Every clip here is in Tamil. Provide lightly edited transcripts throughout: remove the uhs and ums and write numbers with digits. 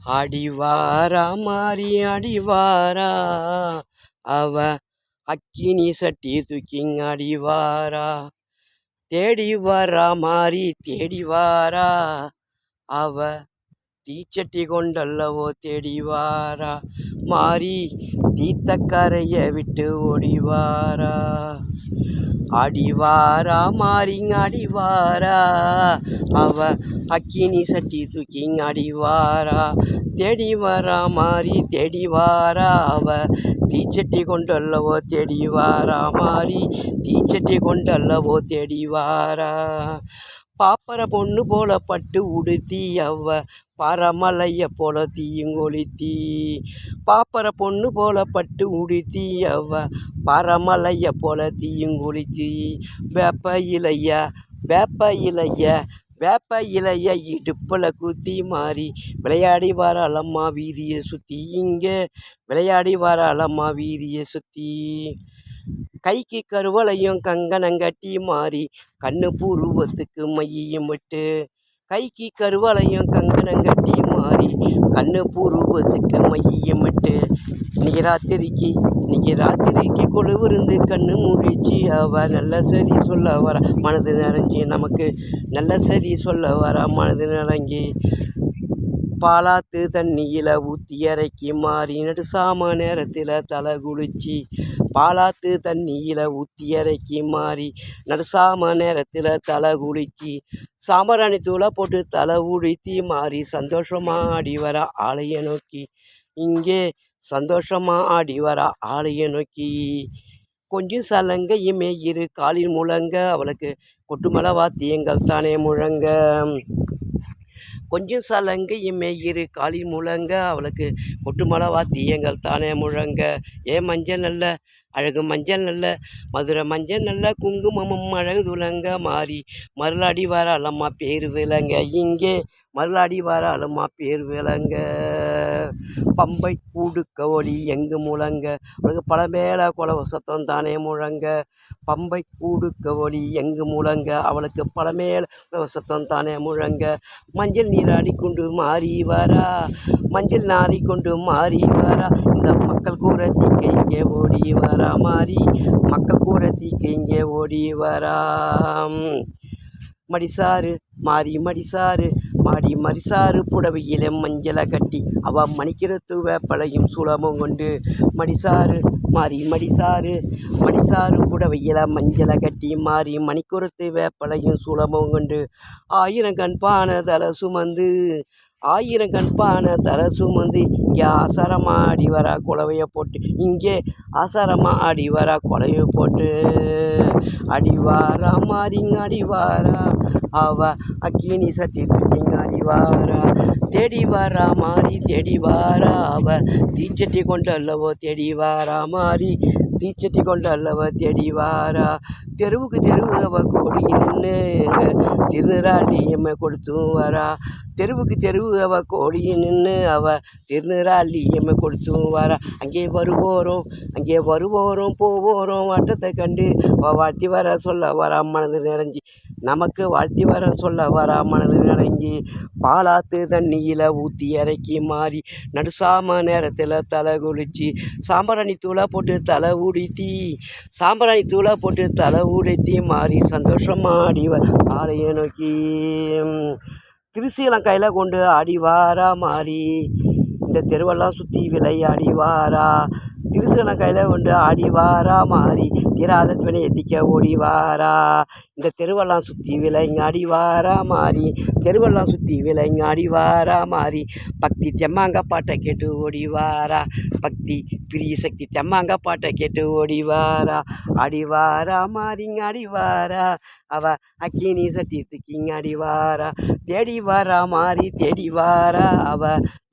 அடிவாரா மாறி அடிவாரா அவ அக்கினி சட்டி தூக்கிங் அடிவாரா தேடி வரா மாறி தேடி வாரா அவ தீச்சட்டி கொண்டல்லவோ தேடி வாரா மாறி தீத்தக்கரைய விட்டு ஓடிவாரா அடிவாரா மாறிங் அடிவாரா அவ அக்கினி சட்டி தூக்கிங் அடிவாரா தேடி வரா மாறி தேடி வாரா அவ தீச்சட்டி கொண்டல்லவோ தேடி வாரா மாறி தீச்சட்டி கொண்டல்லவோ தேடி வாரா பாப்பர பொண்ணு போல பட்டு உடுத்தி அவ பரமலைய போல தீயுங்கொளுத்தி பாப்பர பொண்ணு போல பட்டு உடுத்தி அவ பரமலைய போல தீயுங்கொளுத்தி வேப்ப இலைய வேப்ப இலைய வேப்ப இலைய இடுப்பில் குத்தி மாறி விளையாடி வராளம்மா வீதியை சுற்றி இங்கே விளையாடி வராளம்மா வீதியை சுற்றி கைக்கு கருவளையும் கங்கணங்கட்டி மாறி கண்ணு பூர்வத்துக்கு மையம் விட்டு கைக்கு கருவளையும் கங்கணங்கட்டி மாறி கண்ணு பூர்வத்துக்கு மையம் விட்டு இன்னைக்கு ராத்திரிக்கு கொழுவிருந்து கண்ணு முடிச்சு அவ நல்ல சரி சொல்ல வர மனது நிறைஞ்சி நமக்கு நல்ல சரி சொல்ல வர மனது நிறைஞ்சி பாலாத்து தண்ணியில் ஊற்றி இறக்கி மாறி நடுசாம நேரத்தில் தலை குளிச்சு பாலாத்து தண்ணியில் ஊற்றி இறக்கி மாறி நடுசாம நேரத்தில் தலை குளிச்சு சாம்பிராணி தூளை போட்டு தலை உடுத்தி மாறி சந்தோஷமாக ஆடி வர ஆலய நோக்கி இங்கே சந்தோஷமாக ஆடி வர ஆலய நோக்கி கொஞ்சம் சலங்கையுமே இரு காலில் முழங்க அவளுக்கு கொட்டுமலை வாத்தியங்கள் தானே முழங்க கொஞ்சம் சலங்கையுமே இரு காலில் முழங்க அவளுக்கு கொட்டுமலை வாத்தியங்கள் தானே முழங்க மஞ்சள் நல்ல அழகு மஞ்சள் நல்ல மதுரை மஞ்சள் நல்ல குங்குமமும் அழகு துலங்க மாறி மருளாடி வராளம்மா பேர் விளங்க இங்கே மருளாடி வராளம்மா பேர் விளங்க பம்பை கூடுக்க ஒளி எங்கு முழங்க அவளுக்கு பல மேல குலவ சத்தம் தானே முழங்க பம்பை கூடுக்க ஒளி எங்கு முழங்க அவளுக்கு பல மேல குலவ சத்தம் தானே முழங்க மஞ்சள் நீராடி கொண்டு மாறி வரா மஞ்சள் நாரி கொண்டு மாறி வரா இந்த மக்கள் கூற தீக்க இங்கே ஓடி வரா மாறி மக்கள் கூற தீக்க இங்கே ஓடி வரா மடிசாரு மாறி மடிசாரு மாடி மரிசாறு புடவையில மஞ்சளை கட்டி அவ மணிக்கிறத்து வேப்பலையும் சூலமும் கொண்டு மடிசாரு மாறி மடிசாரு மடிசாறு புடவையில மஞ்சளை கட்டி மாறி மணிக்குறத்து வேப்பலையும் சூலமும் கொண்டு ஆயிரம் கண்பான தலை சுமந்து ஆயிரம் கண்பான தலை சுமந்து இங்கே ஆசாரமாக ஆடி வரா குலவையை போட்டு இங்கே ஆசாரமாக ஆடி வரா குலவையை போட்டு அடிவாரா மாறிங்க அடிவாரா அவ அக்கினி சட்டி தூக்கிங்க அடிவாரா தேடி வாரா மாறி தேடி வாரா அவ தீச்சட்டி கொண்டு அல்லவோ தேடி வாரா மாறி தீச்சட்டி கொண்டு அல்லவ தேடி வாரா தெருவுக்கு தெருவு அவ கோடி நின்று திருநீராளியம்மை கொடுத்தும் வரா தெருவுக்கு தெருவு அவ கோடி நின்று அவ திருநீராளியம்மை கொடுத்தும் வரா அங்கே வருவோரும் போவோரும் வட்டத்தை கண்டு அவள் வாழ்த்தி வர சொல்ல வரா மனது நிறைஞ்சி நமக்கு வாழ்த்தி வர சொல்ல வரா மனது நிறைஞ்சி பாலாத்து தண்ணியில் ஊற்றி இறக்கி மாறி நடுசாம நேரத்தில் தலை குளிச்சு சாம்பிராணி தூளை போட்டு தலை உடுத்தி சாம்பிராணி தூளை போட்டு தலை உடுத்தி மாறி சந்தோஷமாக ஆடிவர் ஆலய நோக்கி திருசீலம் கையில் கொண்டு ஆடிவாரா மாறி இந்த தெருவெல்லாம் சுற்றி விளையாடி வாரா திருசீலம் கையில் கொண்டு ஆடிவாரா மாறி தீராத துணை எத்திக்க ஓடிவாரா இந்த தெருவெல்லாம் சுற்றி விளையாடி வாரா மாறி தெருவெல்லாம் சுற்றி விளையாடி வாரா மாறி பக்தி தெம்மாங்க பாட்டை கேட்டு ஓடிவாரா பக்தி பிரிய சக்தி தெம்மாங்க பாட்டை கேட்டு ஓடிவாரா அடிவாரா மாறிங்க அடிவாரா அவ அக்கினி சட்டி தூக்கிங்க அடிவாரா தேடி வாரா மாறி தேடி வாரா அவ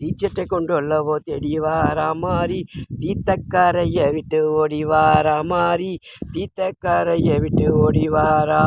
தீச்சட்டை கொண்டு அல்லவோ தேடி வாரா மாறி தீத்தக்கரைய விட்டு ஓடிவாரா மாறி தீத்தக்கரைய விட்டு ஓடிவாரா